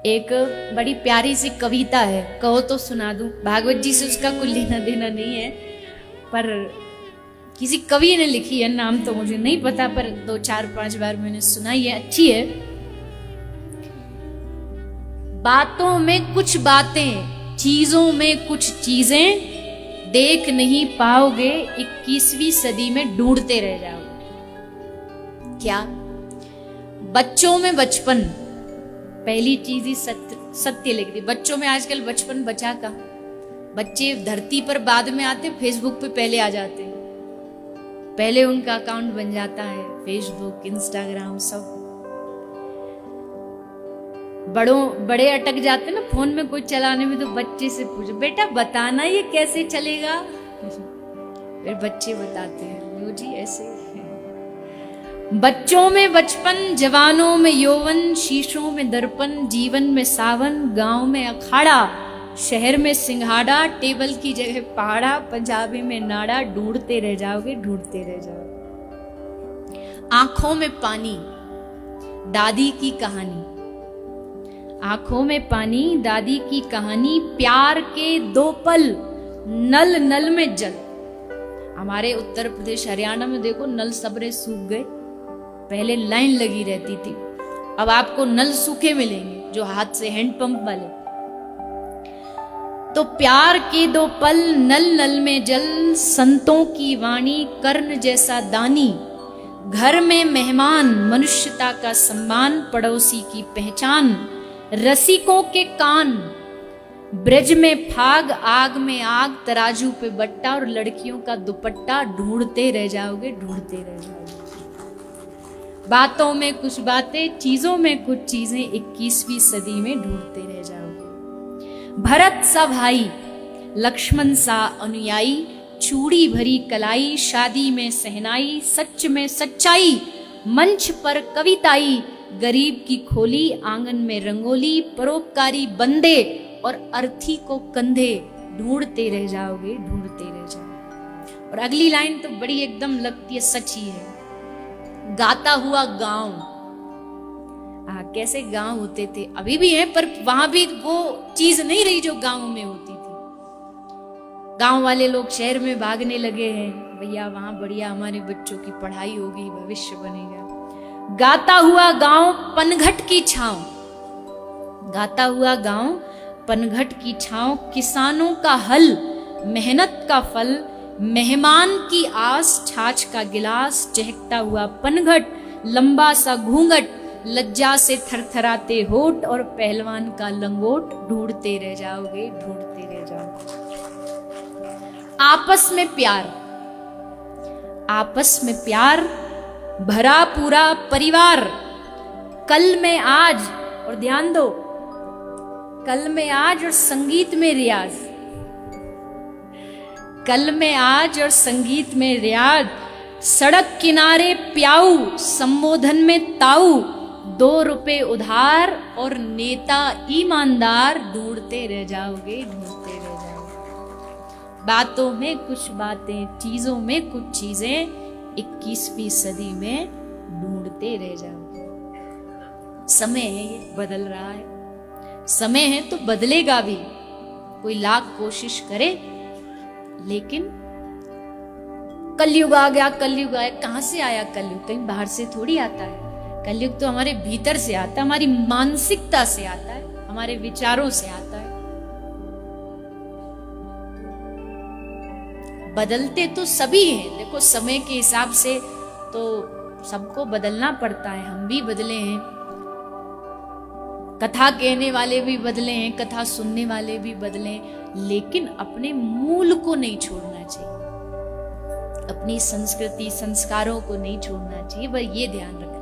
एक बड़ी प्यारी सी कविता है, कहो तो सुना दूं। भागवत जी से उसका कोई लेना देना नहीं है, पर किसी कवि ने लिखी है, नाम तो मुझे नहीं पता, पर 2-4-5 बार मैंने सुनाई है, अच्छी है। बातों में कुछ बातें, चीजों में कुछ चीजें, देख नहीं पाओगे 21वीं सदी में ढूंढते रह जाओगे। क्या? बच्चों में बचपन, पहली चीज ही सत्य लिख दी। बच्चों में आजकल बचपन बचा का, बच्चे धरती पर बाद में आते, फेसबुक पे पहले आ जाते, पहले उनका अकाउंट बन जाता है, फेसबुक, इंस्टाग्राम सब। बड़े अटक जाते ना फोन में कोई चलाने में, तो बच्चे से पूछो बेटा बताना ये कैसे चलेगा, फिर बच्चे बताते हैं, लो जी ऐसे। बच्चों में बचपन, जवानों में यौवन, शीशों में दर्पण, जीवन में सावन, गांव में अखाड़ा, शहर में सिंघाड़ा, टेबल की जगह पहाड़ा, पंजाबी में नाड़ा, ढूंढते रह जाओगे, ढूंढते रह जाओगे। आंखों में पानी, दादी की कहानी, आंखों में पानी, दादी की कहानी, प्यार के 2 पल, नल नल में जल। हमारे उत्तर प्रदेश हरियाणा में देखो नल सबरे सूख गए, पहले लाइन लगी रहती थी, अब आपको नल सूखे मिलेंगे जो हाथ से, हैंडपंप वाले। तो प्यार के 2 पल, नल नल में जल, संतों की वाणी, कर्ण जैसा दानी, घर में मेहमान, मनुष्यता का सम्मान, पड़ोसी की पहचान, रसिकों के कान, ब्रज में फाग, आग में आग, तराजू पे बट्टा और लड़कियों का दुपट्टा, ढूंढते रह जाओगे, ढूंढते रह जाओगे। बातों में कुछ बातें, चीजों में कुछ चीजें, 21वीं सदी में ढूंढते रह जाओगे। भरत सा भाई, लक्ष्मण सा अनुयायी, चूड़ी भरी कलाई, शादी में सहनाई, सच में सच्चाई, मंच पर कविताई, गरीब की खोली, आंगन में रंगोली, परोपकारी बंदे और अर्थी को कंधे, ढूंढते रह जाओगे, ढूंढते रह जाओगे। और अगली लाइन तो बड़ी एकदम लगती है, सच ही है। गाता हुआ गांव, कैसे गांव होते थे, अभी भी हैं, पर वहां भी वो चीज नहीं रही जो गांव में होती थी। गांव वाले लोग शहर में भागने लगे हैं, भैया वहां बढ़िया हमारे बच्चों की पढ़ाई होगी, भविष्य बनेगा। गाता हुआ गांव, पनघट की छांव, गाता हुआ गांव, पनघट की छांव, किसानों का हल, मेहनत का फल, मेहमान की आस, छाछ का गिलास, चहकता हुआ पनघट, लंबा सा घूंघट, लज्जा से थरथराते होठ और पहलवान का लंगोट, ढूंढते रह जाओगे, ढूंढते रह जाओगे। आपस में प्यार, आपस में प्यार, भरा पूरा परिवार, कल में आज, और ध्यान दो, कल में आज और संगीत में रियाज, कल में आज और संगीत में रियाज, सड़क किनारे प्याऊ, संबोधन में ताऊ, 2 रुपए उधार और नेता ईमानदार, ढूंढते रह जाओगे, ढूंढते रह जाओगे। बातों में कुछ बातें, चीजों में कुछ चीजें, 21वीं सदी में ढूंढते रह जाओगे। समय है, ये बदल रहा है, समय है तो बदलेगा भी, कोई लाख कोशिश करे, लेकिन कलयुग आ गया, कलयुग आया, कहां से आया कलयुग? कहीं बाहर से थोड़ी आता है, कलयुग तो हमारे भीतर से आता है, हमारी मानसिकता से आता है, हमारे विचारों से आता है। बदलते तो सभी हैं, देखो समय के हिसाब से तो सबको बदलना पड़ता है, हम भी बदले हैं, कथा कहने वाले भी बदले हैं, कथा सुनने वाले भी बदले हैं, लेकिन अपने मूल को नहीं छोड़ना चाहिए, अपनी संस्कृति, संस्कारों को नहीं छोड़ना चाहिए, बस ये ध्यान रखना।